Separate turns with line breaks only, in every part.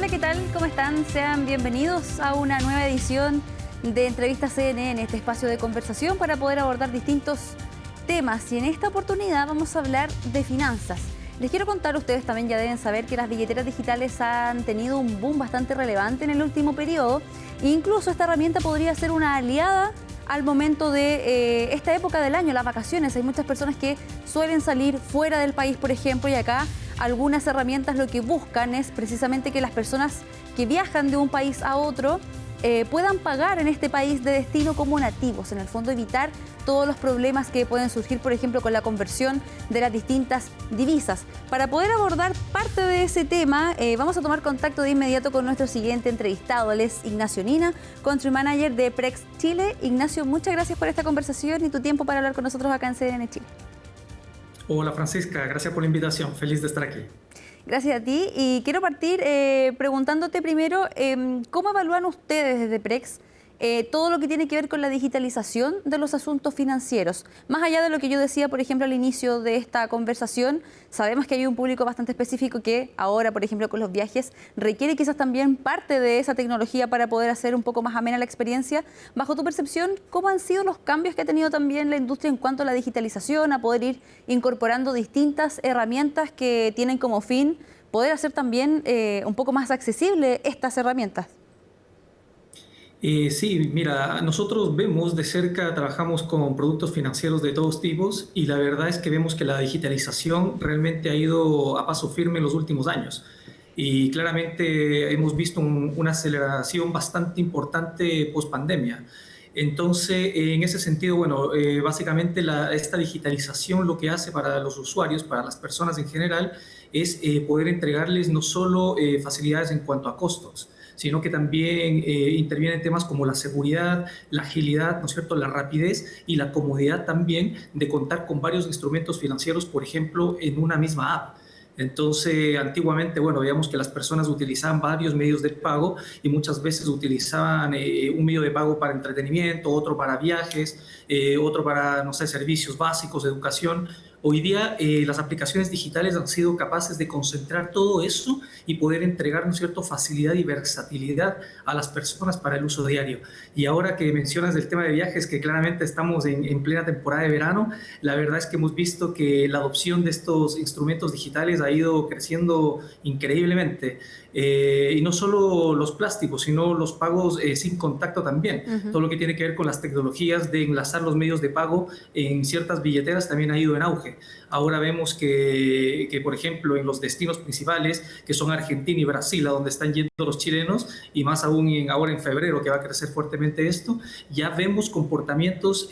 Hola, ¿qué tal? ¿Cómo están? Sean bienvenidos a una nueva edición de Entrevistas CNN, este espacio de conversación para poder abordar distintos temas. Y en esta oportunidad vamos a hablar de finanzas. Les quiero contar, ustedes también ya deben saber que las billeteras digitales han tenido un boom bastante relevante en el último periodo. E incluso esta herramienta podría ser una aliada al momento de esta época del año, las vacaciones. Hay muchas personas que suelen salir fuera del país, por ejemplo, y acá algunas herramientas lo que buscan es precisamente que las personas que viajan de un país a otro puedan pagar en este país de destino como nativos, en el fondo evitar todos los problemas que pueden surgir, por ejemplo, con la conversión de las distintas divisas. Para poder abordar parte de ese tema, vamos a tomar contacto de inmediato con nuestro siguiente entrevistado. Él es Ignacio Nina, Country Manager de Prex Chile. Ignacio, muchas gracias por esta conversación y tu tiempo para hablar con nosotros acá en CNN Chile.
Hola Francisca, gracias por la invitación, feliz de estar aquí.
Gracias a ti y quiero partir preguntándote primero, ¿cómo evalúan ustedes desde Prex todo lo que tiene que ver con la digitalización de los asuntos financieros? Más allá de lo que yo decía, por ejemplo, al inicio de esta conversación, sabemos que hay un público bastante específico que ahora, por ejemplo, con los viajes, requiere quizás también parte de esa tecnología para poder hacer un poco más amena la experiencia. Bajo tu percepción, ¿cómo han sido los cambios que ha tenido también la industria en cuanto a la digitalización, a poder ir incorporando distintas herramientas que tienen como fin poder hacer también un poco más accesible estas herramientas?
Sí, mira, nosotros vemos de cerca, trabajamos con productos financieros de todos tipos y la verdad es que vemos que la digitalización realmente ha ido a paso firme en los últimos años. Y claramente hemos visto una aceleración bastante importante post pandemia. Entonces, en ese sentido, bueno, básicamente esta digitalización lo que hace para los usuarios, para las personas en general, es poder entregarles no solo facilidades en cuanto a costos, sino que también interviene en temas como la seguridad, la agilidad, ¿no es cierto?, la rapidez y la comodidad también de contar con varios instrumentos financieros, por ejemplo, en una misma app. Entonces, antiguamente, bueno, veíamos que las personas utilizaban varios medios de pago y muchas veces utilizaban un medio de pago para entretenimiento, otro para viajes, otro para, no sé, servicios básicos, educación. Hoy día las aplicaciones digitales han sido capaces de concentrar todo eso y poder entregar, ¿no es cierto?, facilidad y versatilidad a las personas para el uso diario. Y ahora que mencionas el tema de viajes, que claramente estamos en plena temporada de verano, la verdad es que hemos visto que la adopción de estos instrumentos digitales ha ido creciendo increíblemente. Y no solo los plásticos, sino los pagos sin contacto también. Todo lo que tiene que ver con las tecnologías de enlazar los medios de pago en ciertas billeteras también ha ido en auge. Ahora vemos que, por ejemplo, en los destinos principales, que son Argentina y Brasil, a donde están yendo los chilenos, y más aún ahora en febrero, que va a crecer fuertemente esto, ya vemos comportamientos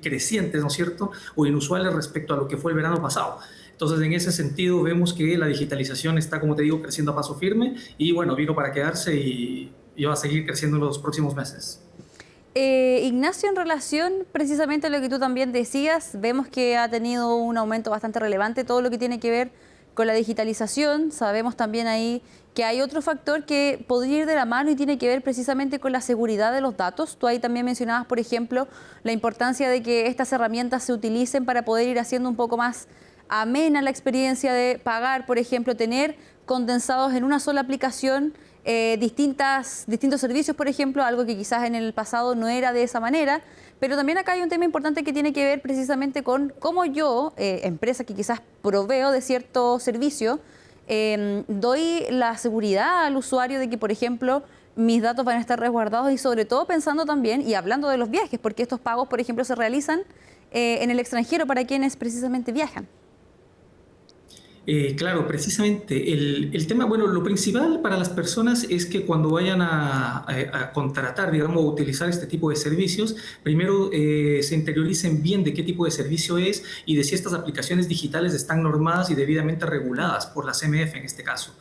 crecientes, ¿no es cierto?, o inusuales respecto a lo que fue el verano pasado. Entonces, en ese sentido, vemos que la digitalización está, como te digo, creciendo a paso firme y, bueno, vino para quedarse y va a seguir creciendo en los próximos meses.
Ignacio, en relación precisamente a lo que tú también decías, vemos que ha tenido un aumento bastante relevante todo lo que tiene que ver con la digitalización. Sabemos también ahí que hay otro factor que podría ir de la mano y tiene que ver precisamente con la seguridad de los datos. Tú ahí también mencionabas, por ejemplo, la importancia de que estas herramientas se utilicen para poder ir haciendo un poco más amena la experiencia de pagar, por ejemplo, tener condensados en una sola aplicación distintos servicios, por ejemplo, algo que quizás en el pasado no era de esa manera. Pero también acá hay un tema importante que tiene que ver precisamente con cómo yo, empresa que quizás proveo de cierto servicio, doy la seguridad al usuario de que, por ejemplo, mis datos van a estar resguardados y sobre todo pensando también y hablando de los viajes, porque estos pagos, por ejemplo, se realizan en el extranjero para quienes precisamente viajan.
Claro, precisamente el tema, bueno, lo principal para las personas es que cuando vayan a contratar, digamos, o utilizar este tipo de servicios, primero se interioricen bien de qué tipo de servicio es y de si estas aplicaciones digitales están normadas y debidamente reguladas por la CMF en este caso.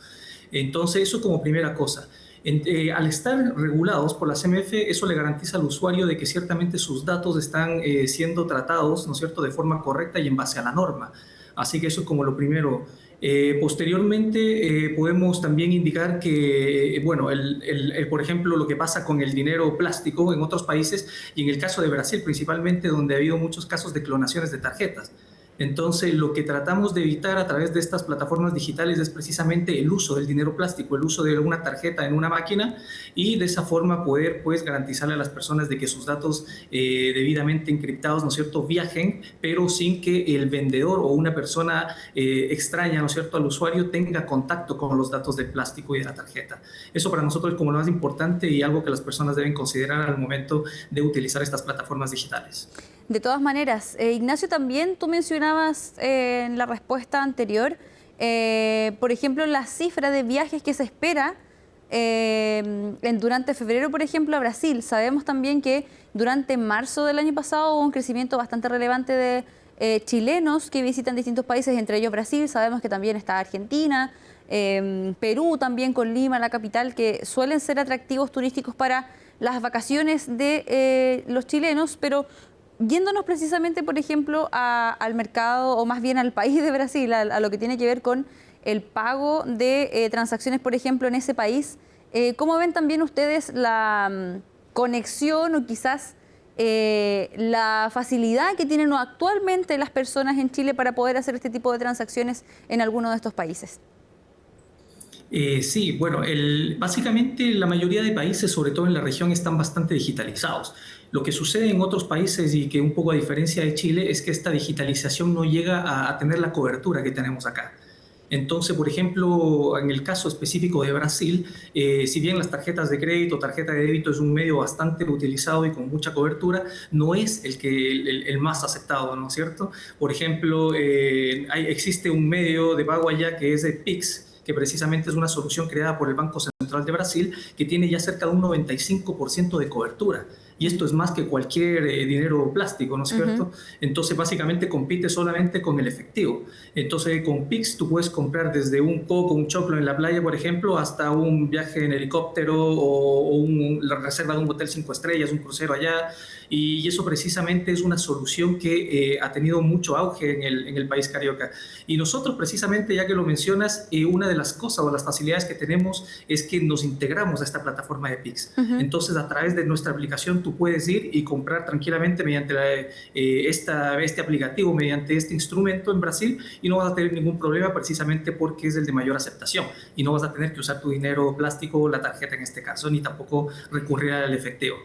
Entonces, eso como primera cosa. Al estar regulados por la CMF, eso le garantiza al usuario de que ciertamente sus datos están siendo tratados, ¿no es cierto?, de forma correcta y en base a la norma. Así que eso es como lo primero. Posteriormente podemos también indicar que, bueno, por ejemplo, lo que pasa con el dinero plástico en otros países y en el caso de Brasil principalmente, donde ha habido muchos casos de clonaciones de tarjetas. Entonces, lo que tratamos de evitar a través de estas plataformas digitales es precisamente el uso del dinero plástico, el uso de una tarjeta en una máquina, y de esa forma poder, pues, garantizarle a las personas de que sus datos debidamente encriptados, ¿no es cierto?, viajen, pero sin que el vendedor o una persona extraña, ¿no es cierto?, al usuario tenga contacto con los datos del plástico y de la tarjeta. Eso para nosotros es como lo más importante y algo que las personas deben considerar al momento de utilizar estas plataformas digitales.
De todas maneras, Ignacio, también tú mencionabas en la respuesta anterior, por ejemplo, la cifra de viajes que se espera durante febrero, por ejemplo, a Brasil. Sabemos también que durante marzo del año pasado hubo un crecimiento bastante relevante de chilenos que visitan distintos países, entre ellos Brasil. Sabemos que también está Argentina, Perú también, con Lima, la capital, que suelen ser atractivos turísticos para las vacaciones de los chilenos, pero yéndonos precisamente, por ejemplo, al mercado, o más bien al país de Brasil, a lo que tiene que ver con el pago de transacciones, por ejemplo, en ese país, ¿cómo ven también ustedes la conexión o quizás la facilidad que tienen actualmente las personas en Chile para poder hacer este tipo de transacciones en alguno de estos países?
Sí, bueno, básicamente la mayoría de países, sobre todo en la región, están bastante digitalizados. Lo que sucede en otros países, y que un poco a diferencia de Chile, es que esta digitalización no llega a tener la cobertura que tenemos acá. Entonces, por ejemplo, en el caso específico de Brasil, si bien las tarjetas de crédito, tarjeta de débito es un medio bastante utilizado y con mucha cobertura, no es el más aceptado, ¿no es cierto? Por ejemplo, existe un medio de pago allá que es el Pix, que precisamente es una solución creada por el Banco Central de Brasil, que tiene ya cerca de un 95% de cobertura. Y esto es más que cualquier dinero plástico, ¿no es cierto? Entonces, básicamente compite solamente con el efectivo. Entonces, con Pix tú puedes comprar desde un coco, un choclo en la playa, por ejemplo, hasta un viaje en helicóptero o la reserva de un hotel 5 estrellas, un crucero allá. Y eso precisamente es una solución que ha tenido mucho auge en el país carioca. Y nosotros, precisamente, ya que lo mencionas, una de las cosas o las facilidades que tenemos es que nos integramos a esta plataforma de Pix. Entonces, a través de nuestra aplicación, tú puedes ir y comprar tranquilamente mediante este aplicativo, mediante este instrumento en Brasil, y no vas a tener ningún problema, precisamente porque es el de mayor aceptación, y no vas a tener que usar tu dinero plástico, la tarjeta en este caso, ni tampoco recurrir al efectivo.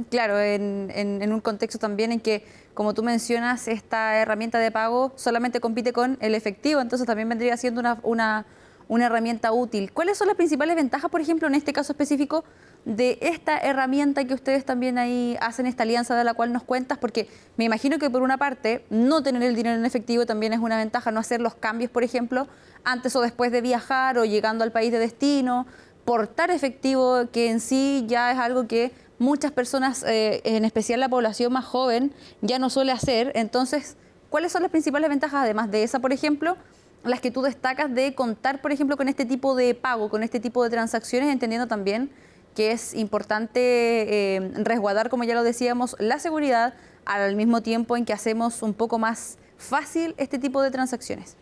Claro, en un contexto también en que, como tú mencionas, esta herramienta de pago solamente compite con el efectivo, entonces también vendría siendo una herramienta útil. ¿Cuáles son las principales ventajas, por ejemplo, en este caso específico, de esta herramienta que ustedes también ahí hacen, esta alianza de la cual nos cuentas? Porque me imagino que, por una parte, no tener el dinero en efectivo también es una ventaja, no hacer los cambios, por ejemplo, antes o después de viajar o llegando al país de destino, portar efectivo, que en sí ya es algo que muchas personas, en especial la población más joven, ya no suele hacer. Entonces, ¿cuáles son las principales ventajas, además de esa, por ejemplo, las que tú destacas de contar, por ejemplo, con este tipo de pago, con este tipo de transacciones, entendiendo también que es importante resguardar, como ya lo decíamos, la seguridad, al mismo tiempo en que hacemos un poco más fácil este tipo de transacciones?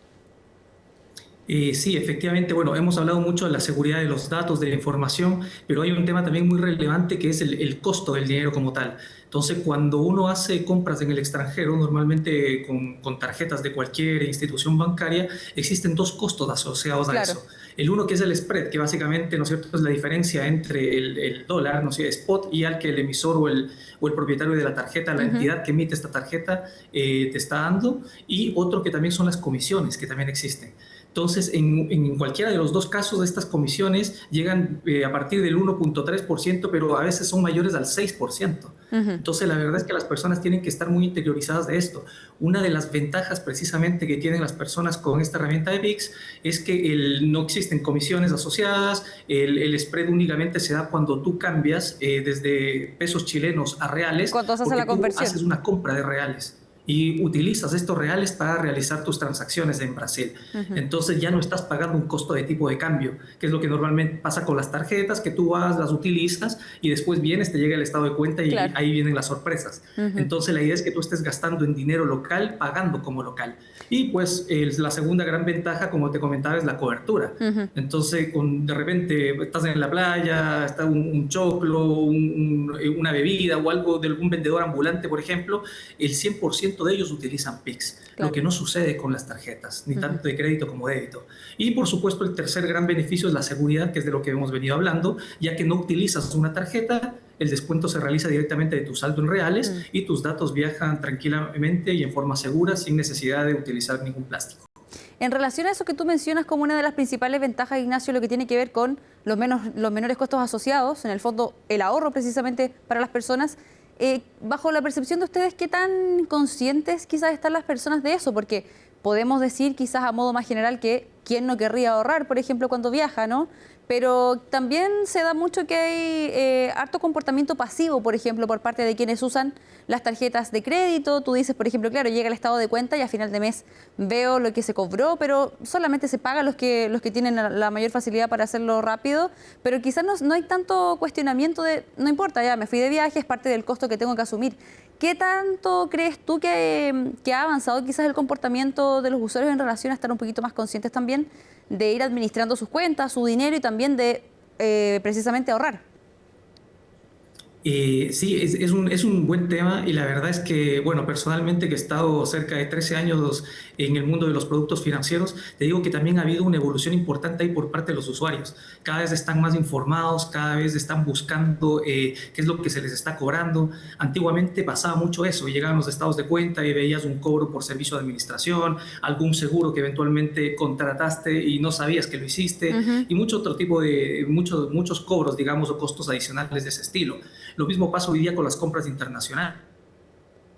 Sí, efectivamente, bueno, hemos hablado mucho de la seguridad de los datos, de la información, pero hay un tema también muy relevante que es el costo del dinero como tal. Entonces, cuando uno hace compras en el extranjero, normalmente con tarjetas de cualquier institución bancaria, existen dos costos asociados a eso. El uno, que es el spread, que básicamente, ¿no es cierto?, es la diferencia entre el dólar, no sé, spot, y al que el emisor o el propietario de la tarjeta, la entidad que emite esta tarjeta, te está dando, y otro que también son las comisiones, que también existen. Entonces, en cualquiera de los dos casos, estas comisiones llegan a partir del 1.3%, pero a veces son mayores al 6%. Entonces, la verdad es que las personas tienen que estar muy interiorizadas de esto. Una de las ventajas precisamente que tienen las personas con esta herramienta de Pix es que no existen comisiones asociadas, el spread únicamente se da cuando tú cambias desde pesos chilenos a reales,
cuando haces la conversión.
Haces una compra de reales y utilizas estos reales para realizar tus transacciones en Brasil. Entonces ya no estás pagando un costo de tipo de cambio, que es lo que normalmente pasa con las tarjetas, que tú vas, las utilizas y después vienes, te llega el estado de cuenta y ahí vienen las sorpresas. Entonces la idea es que tú estés gastando en dinero local, pagando como local. Y pues la segunda gran ventaja, como te comentaba, es la cobertura. Entonces de repente estás en la playa, está un choclo, una bebida o algo de algún vendedor ambulante, por ejemplo, el 100% 90% de ellos utilizan Pix,
Claro.
lo que no sucede con las tarjetas, ni tanto de crédito como débito. Y por supuesto el tercer gran beneficio es la seguridad, que es de lo que hemos venido hablando, ya que no utilizas una tarjeta, el descuento se realiza directamente de tu saldo en reales y tus datos viajan tranquilamente y en forma segura sin necesidad de utilizar ningún plástico.
En relación a eso que tú mencionas como una de las principales ventajas, Ignacio, lo que tiene que ver con los menores costos asociados, en el fondo el ahorro precisamente para las personas, bajo la percepción de ustedes, ¿qué tan conscientes quizás están las personas de eso? Porque podemos decir quizás a modo más general que quién no querría ahorrar, por ejemplo, cuando viaja, ¿no? Pero también se da mucho que hay harto comportamiento pasivo, por ejemplo, por parte de quienes usan las tarjetas de crédito. Tú dices, por ejemplo, claro, llega el estado de cuenta y a final de mes veo lo que se cobró, pero solamente se paga los que tienen la mayor facilidad para hacerlo rápido. Pero quizás no hay tanto cuestionamiento de, no importa, ya me fui de viaje, es parte del costo que tengo que asumir. ¿Qué tanto crees tú que ha avanzado quizás el comportamiento de los usuarios en relación a estar un poquito más conscientes también de ir administrando sus cuentas, su dinero y también de precisamente ahorrar?
Sí, es un buen tema y la verdad es que, bueno, personalmente que he estado cerca de 13 años en el mundo de los productos financieros, te digo que también ha habido una evolución importante ahí por parte de los usuarios. Cada vez están más informados, cada vez están buscando qué es lo que se les está cobrando. Antiguamente pasaba mucho eso, llegaban los estados de cuenta y veías un cobro por servicio de administración, algún seguro que eventualmente contrataste y no sabías que lo hiciste, y mucho otro tipo de, muchos cobros, digamos, o costos adicionales de ese estilo. Lo mismo pasa hoy día con las compras internacionales,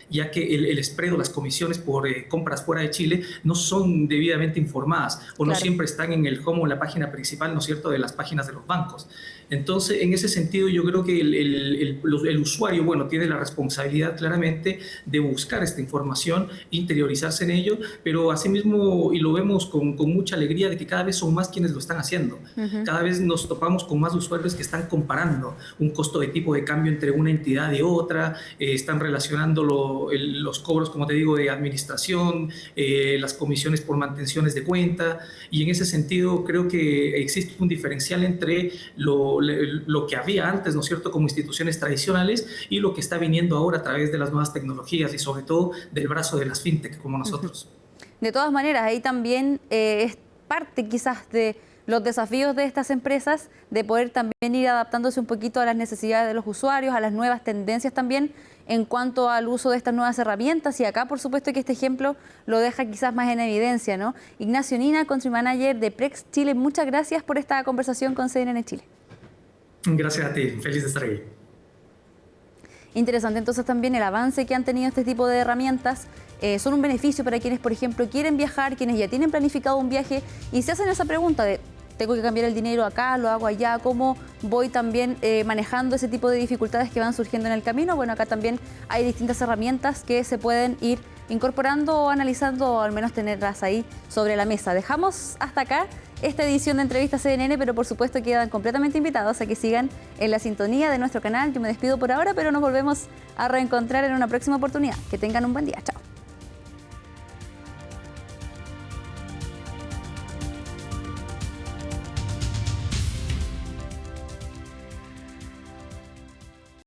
ya que el spread o las comisiones por compras fuera de Chile no son debidamente informadas o no siempre están en el home o en la página principal, ¿no es cierto?, de las páginas de los bancos. Entonces, en ese sentido, yo creo que el usuario, bueno, tiene la responsabilidad claramente de buscar esta información, interiorizarse en ello, pero asimismo, y lo vemos con mucha alegría, de que cada vez son más quienes lo están haciendo. Cada vez nos topamos con más usuarios que están comparando un costo de tipo de cambio entre una entidad y otra, están relacionando los cobros, como te digo, de administración, las comisiones por mantenciones de cuenta, y en ese sentido creo que existe un diferencial entre lo que había antes, ¿no es cierto?, como instituciones tradicionales y lo que está viniendo ahora a través de las nuevas tecnologías y sobre todo del brazo de las fintech como nosotros.
De todas maneras, ahí también es parte quizás de los desafíos de estas empresas de poder también ir adaptándose un poquito a las necesidades de los usuarios, a las nuevas tendencias también en cuanto al uso de estas nuevas herramientas, y acá por supuesto que este ejemplo lo deja quizás más en evidencia, ¿no? Ignacio Nina, Country Manager de Prex Chile, muchas gracias por esta conversación con CNN Chile.
Gracias a ti, feliz de estar aquí.
Interesante entonces también el avance que han tenido este tipo de herramientas. Son un beneficio para quienes, por ejemplo, quieren viajar, quienes ya tienen planificado un viaje y se hacen esa pregunta de tengo que cambiar el dinero acá, lo hago allá, ¿cómo voy también manejando ese tipo de dificultades que van surgiendo en el camino? Bueno, acá también hay distintas herramientas que se pueden ir incorporando o analizando, o al menos tenerlas ahí sobre la mesa. Dejamos hasta acá esta edición de Entrevista CNN, pero por supuesto quedan completamente invitados a que sigan en la sintonía de nuestro canal. Yo me despido por ahora, pero nos volvemos a reencontrar en una próxima oportunidad. Que tengan un buen día. Chao.